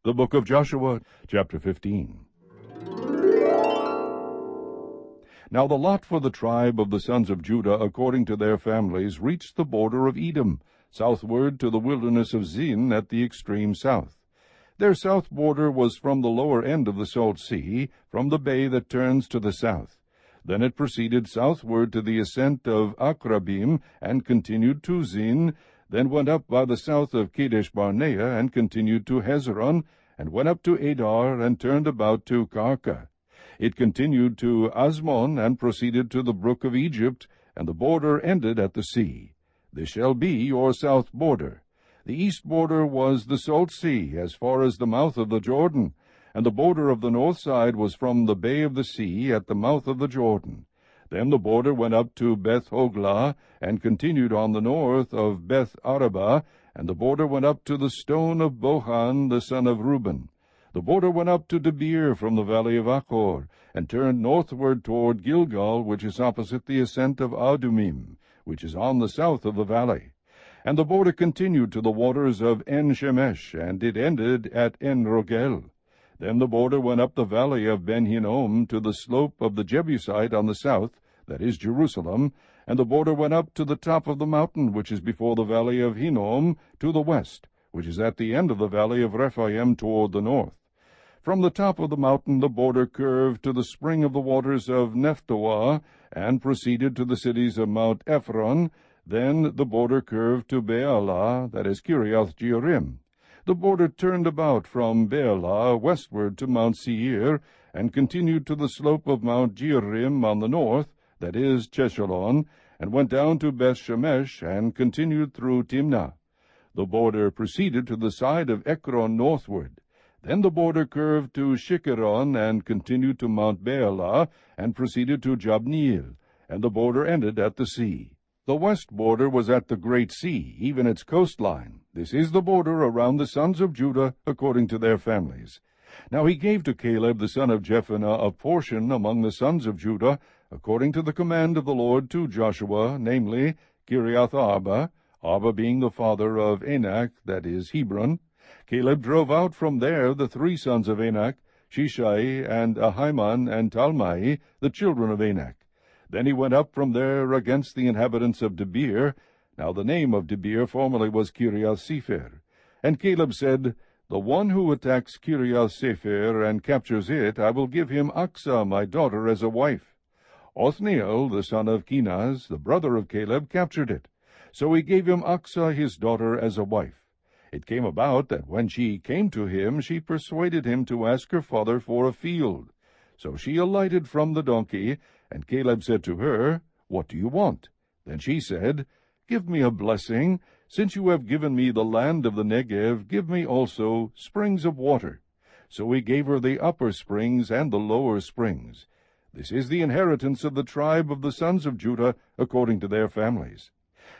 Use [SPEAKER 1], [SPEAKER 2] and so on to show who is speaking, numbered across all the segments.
[SPEAKER 1] The book of Joshua, chapter 15. Now the lot for the tribe of the sons of Judah according to their families reached the border of Edom, southward to the wilderness of Zin at the extreme south. Their south border was from the lower end of the Salt Sea, from the bay that turns to the south. Then it proceeded southward to the ascent of Akrabim, and continued to Zin, then went up by the south of Kadesh Barnea, and continued to Hezron, and went up to Adar, and turned about to Karka. It continued to Asmon, and proceeded to the brook of Egypt, and the border ended at the sea. This shall be your south border. The east border was the Salt Sea, as far as the mouth of the Jordan, and the border of the north side was from the bay of the sea at the mouth of the Jordan. Then the border went up to Beth-hoglah, and continued on the north of Beth-arabah, and the border went up to the stone of Bohan the son of Reuben. The border went up to Debir from the valley of Achor, and turned northward toward Gilgal, which is opposite the ascent of Adumim, which is on the south of the valley. And the border continued to the waters of En-shemesh, and it ended at En-rogel. Then the border went up the valley of Ben-hinnom to the slope of the Jebusite on the south, that is Jerusalem, and the border went up to the top of the mountain which is before the valley of Hinnom to the west, which is at the end of the valley of Rephaim toward the north. From the top of the mountain the border curved to the spring of the waters of Nephtoah, and proceeded to the cities of Mount Ephron. Then the border curved to Baalah, that is Kiriath-jearim. The border turned about from Baalah westward to Mount Seir, and continued to the slope of Mount Jearim on the north, that is Cheshalon, and went down to Beth-shemesh, and continued through Timnah. The border proceeded to the side of Ekron northward. Then the border curved to Shikkeron, and continued to Mount Baalah, and proceeded to Jabneel, and the border ended at the sea. The west border was at the great sea, even its coastline. This is the border around the sons of Judah, according to their families. Now he gave to Caleb the son of Jephunneh a portion among the sons of Judah, according to the command of the Lord to Joshua, namely, Kiriath-arba, Arba being the father of Anak, that is Hebron. Caleb drove out from there the three sons of Anak, Shishai, and Ahiman, and Talmai, the children of Anak. Then he went up from there against the inhabitants of Debir. Now the name of Debir formerly was Kiriath-sepher. And Caleb said, The one who attacks Kiriath-sepher and captures it, I will give him Achsah my daughter as a wife. Othniel, the son of Kenaz, the brother of Caleb, captured it. So he gave him Achsah his daughter as a wife. It came about that when she came to him, she persuaded him to ask her father for a field. So she alighted from the donkey, and Caleb said to her, What do you want? Then she said, Give me a blessing. Since you have given me the land of the Negev, give me also springs of water. So he gave her the upper springs and the lower springs. This is the inheritance of the tribe of the sons of Judah, according to their families.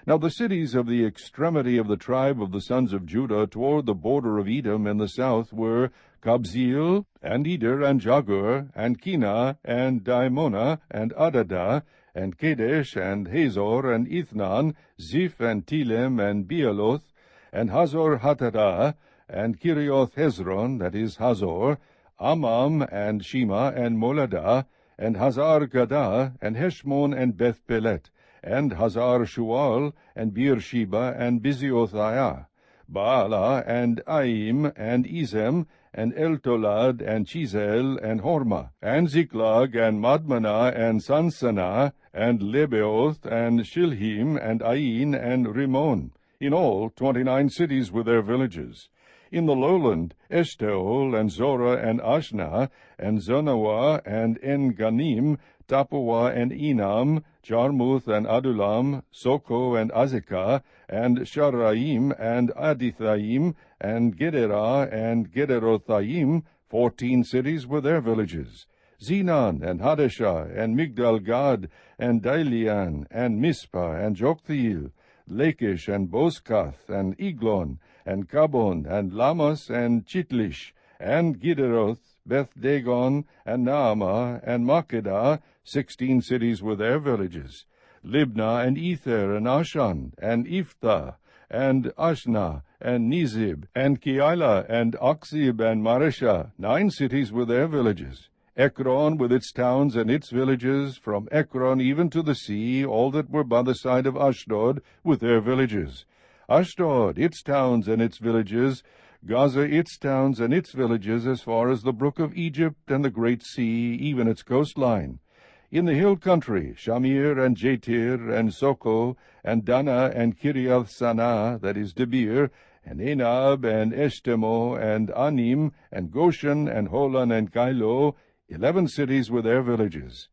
[SPEAKER 1] Now the cities of the extremity of the tribe of the sons of Judah toward the border of Edom in the south were Kabzeel, and Eder, and Jagur, and Kinah, and Dimonah, and Adadah, and Kadesh, and Hazor, and Ithnan, Ziph, and Telem, and Bealoth, and Hazor Hatadah, and Kirioth Hezron, that is Hazor, Amam, and Shema, and Moladah, and Hazar Gadah, and Heshmon, and Beth Pelet, and Hazar Shual, and Beersheba, and Biziothaiah, Baalah, and Aim, and Ezem, and Eltolad, and Chizel, and Hormah, and Ziklag, and Madmanah, and Sansannah, and Lebeoth, and Shilhim, and Ain, and Rimmon. In all 29 cities with their villages. In the lowland, Eshtaol, and Zorah, and Ashnah, and Zonawah, and En-ganim, Tappuah, and Enam, Jarmuth, and Adullam, Soko, and Azekah, and Sharaim, and Adithaim, and Gederah, and Gederothaim, 14 cities with their villages. Zenan, and Hadashah, and Migdal-gad, and Dalian, and Mizpah, and Joktheel, Lachish, and Bozkath, and Eglon, and Kabon, and Lamas, and Chitlish, and Gideroth, Beth-dagon, and Naamah, and Makkedah, 16 cities with their villages. Libnah, and Ether, and Ashan, and Iphthah, and Ashnah, and Nizib, and Keilah, and Achzib, and Mareshah, 9 cities with their villages. Ekron with its towns and its villages, from Ekron even to the sea, all that were by the side of Ashdod, with their villages. Ashdod, its towns and its villages, Gaza, its towns and its villages, as far as the brook of Egypt and the great sea, even its coastline. In the hill country, Shamir and Jatir and Soko and Dana and Kiriath Sanah, that is Debir, and Enab and Eshtemo and Anim and Goshen and Holon and Kailo, 11 cities with their villages.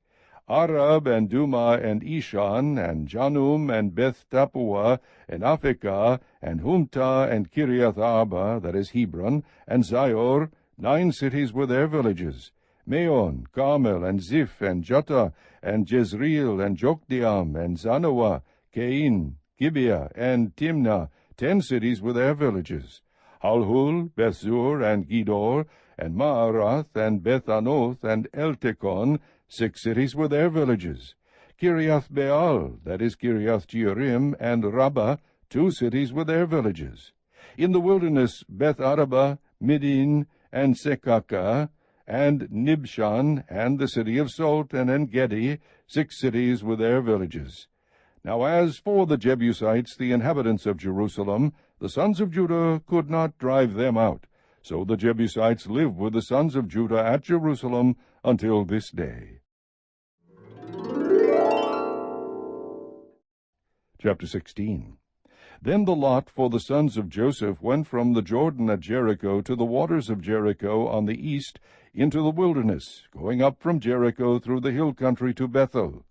[SPEAKER 1] Arab and Duma and Ishan and Janum and Beth Tappuah and Aphekah and Humta and Kiriath Arba, that is Hebron, and Zior, 9 cities with their villages. Meon, Carmel, and Ziph, and Juttah, and Jezreel, and Jokdeam, and Zanoah, Cain, Gibeah, and Timnah, 10 cities with their villages. Halhul, Bethzur, and Gedor, and Maarath, and Beth-Anoth, and Eltekon, 6 cities with their villages. Kiriath Baal, that is Kiriath Jearim, and Rabbah, 2 cities with their villages. In the wilderness, Beth Araba, Midin, and Sekaka, and Nibshan, and the city of Salt, and En-Gedi, 6 cities with their villages. Now as for the Jebusites, the inhabitants of Jerusalem, the sons of Judah could not drive them out. So the Jebusites live with the sons of Judah at Jerusalem until this day. Chapter 16. Then the lot for the sons of Joseph went from the Jordan at Jericho to the waters of Jericho on the east into the wilderness, going up from Jericho through the hill country to Bethel.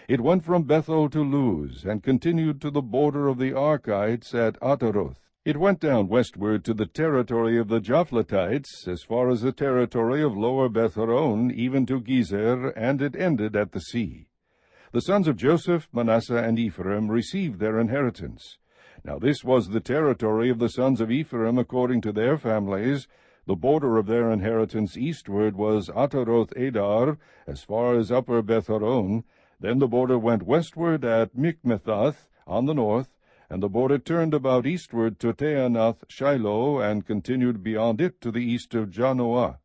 [SPEAKER 1] It went from Bethel to Luz, and continued to the border of the Archites at Ataroth. It went down westward to the territory of the Japhletites, as far as the territory of Lower Beth-horon, even to Gezer, and it ended at the sea. The sons of Joseph, Manasseh, and Ephraim received their inheritance. Now this was the territory of the sons of Ephraim according to their families. The border of their inheritance eastward was Ataroth-Adar, as far as Upper Beth-horon. Then the border went westward at Mikmethath on the north, and the border turned about eastward to Teanath-Shiloh, and continued beyond it to the east of Janoah.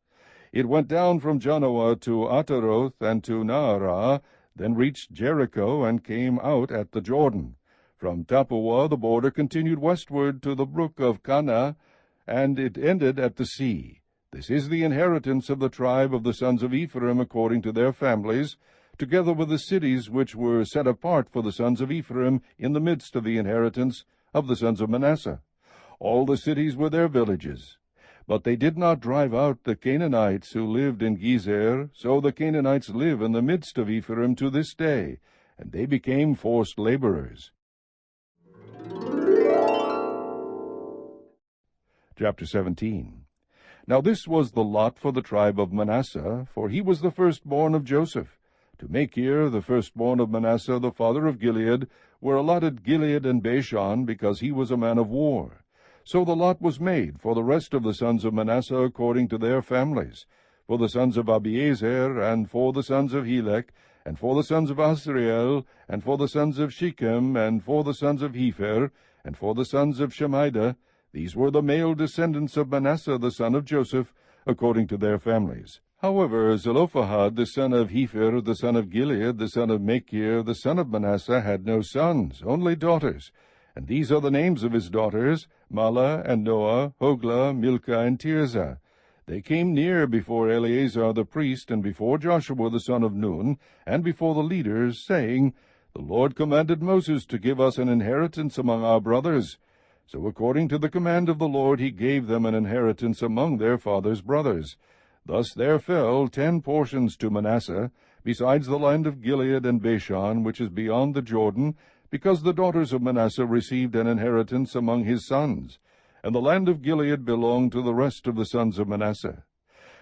[SPEAKER 1] It went down from Janoah to Ataroth and to Naarah, then reached Jericho, and came out at the Jordan. From Tappuah the border continued westward to the brook of Kanah, and it ended at the sea. This is the inheritance of the tribe of the sons of Ephraim according to their families, together with the cities which were set apart for the sons of Ephraim in the midst of the inheritance of the sons of Manasseh. All the cities were their villages. But they did not drive out the Canaanites who lived in Gezer, so the Canaanites live in the midst of Ephraim to this day, and they became forced laborers. Chapter 17. Now this was the lot for the tribe of Manasseh, for he was the firstborn of Joseph. To Machir, the firstborn of Manasseh, the father of Gilead, were allotted Gilead and Bashan, because he was a man of war. So the lot was made for the rest of the sons of Manasseh according to their families, for the sons of Abiezer, and for the sons of Helek, and for the sons of Asriel, and for the sons of Shechem, and for the sons of Hepher, and for the sons of Shemida. These were the male descendants of Manasseh the son of Joseph, according to their families. However, Zelophehad the son of Hepher, the son of Gilead, the son of Machir, the son of Manasseh, had no sons, only daughters. And these are the names of his daughters, Mahlah, and Noah, Hoglah, Milcah, and Tirzah. They came near before Eleazar the priest, and before Joshua the son of Nun, and before the leaders, saying, The Lord commanded Moses to give us an inheritance among our brothers. So according to the command of the Lord he gave them an inheritance among their father's brothers. Thus there fell 10 portions to Manasseh, besides the land of Gilead and Bashan, which is beyond the Jordan, because the daughters of Manasseh received an inheritance among his sons. And the land of Gilead belonged to the rest of the sons of Manasseh.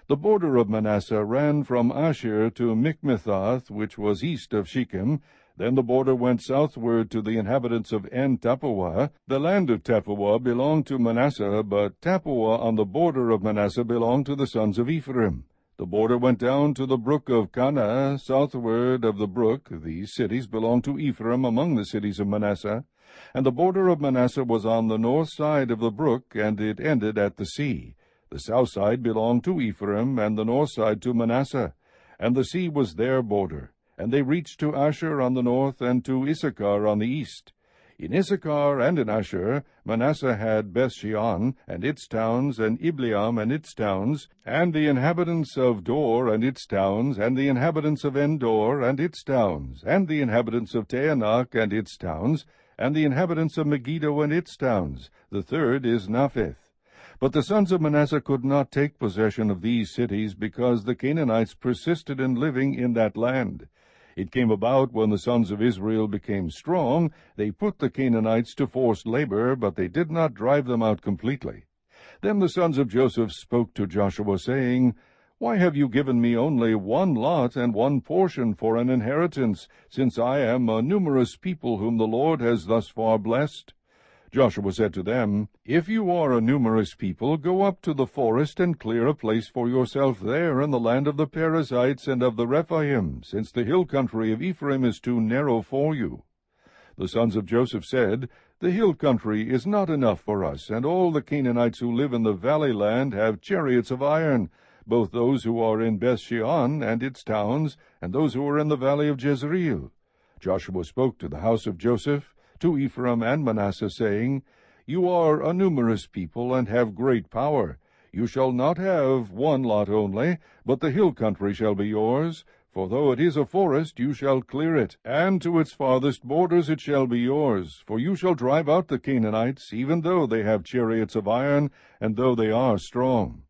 [SPEAKER 1] The border of Manasseh ran from Asher to Mikmethath, which was east of Shechem. Then the border went southward to the inhabitants of En-Tappuah. The land of Tappuah belonged to Manasseh, but Tappuah on the border of Manasseh belonged to the sons of Ephraim. The border went down to the brook of Cana, southward of the brook. These cities belonged to Ephraim among the cities of Manasseh. And the border of Manasseh was on the north side of the brook, and it ended at the sea. The south side belonged to Ephraim, and the north side to Manasseh. And the sea was their border. And they reached to Asher on the north, and to Issachar on the east. In Issachar and in Asher, Manasseh had Bethshean and its towns, and Ibleam and its towns, and the inhabitants of Dor and its towns, and the inhabitants of Endor and its towns, and the inhabitants of Taanach and its towns, and the inhabitants of Megiddo and its towns. The third is Naphith. But the sons of Manasseh could not take possession of these cities, because the Canaanites persisted in living in that land. It came about when the sons of Israel became strong, they put the Canaanites to forced labor, but they did not drive them out completely. Then the sons of Joseph spoke to Joshua, saying, Why have you given me only one lot and one portion for an inheritance, since I am a numerous people whom the Lord has thus far blessed? Joshua said to them, If you are a numerous people, go up to the forest and clear a place for yourself there in the land of the Perizzites and of the Rephaim, since the hill country of Ephraim is too narrow for you. The sons of Joseph said, The hill country is not enough for us, and all the Canaanites who live in the valley land have chariots of iron, both those who are in Bethshean and its towns, and those who are in the valley of Jezreel. Joshua spoke to the house of Joseph, to Ephraim and Manasseh, saying, You are a numerous people, and have great power. You shall not have one lot only, but the hill country shall be yours. For though it is a forest, you shall clear it, and to its farthest borders it shall be yours. For you shall drive out the Canaanites, even though they have chariots of iron, and though they are strong.